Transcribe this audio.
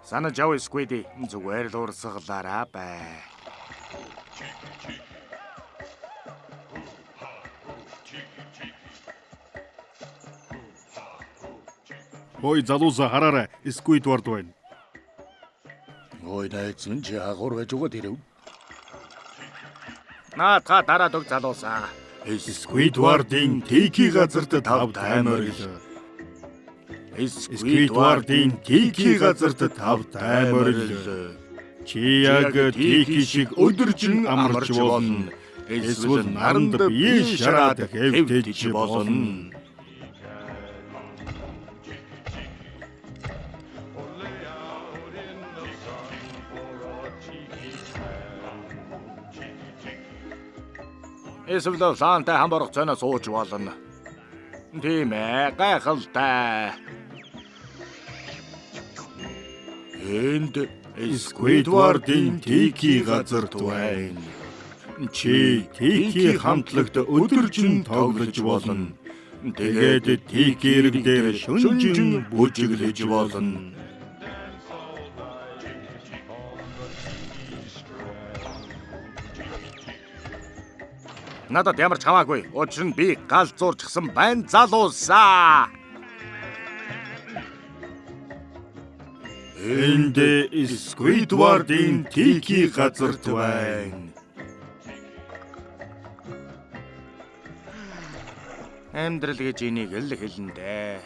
Санаж авъя Squiddy. Зүгээр л урсгалаараа бай. Ой, залуусаа хараарай. Squidward байна. Ой, найз минь чи агуур байж угаад ирэв. Наа та дараад өг залуусаа. Squidward-ийн Tiki газарт тав таймер ил. Squidward-ийн Tiki газарт тав таймер ил. Чи яг Tiki шиг өдөржин амарч болно. Эсвэл наранд бие шараад хэвтэж болно. Эсвэл лаантай хамбарах цоноо сууж болно. Тийм ээ, гайхалтай. Энд Squidward-ийн Tiki газарт байна. Чи Tiki хамтлагт өдөржин тоглож болно. Тэгээд Tiki эрэг дээр шүнжин бүжиглэж болно. Надад ямар ч хамаагүй. Учир нь би гал зурчихсан байна залуусаа. Энд Squidward-ийн Tiki газарт байна. Амьдрал гэж энийг л хэлнэ дээ.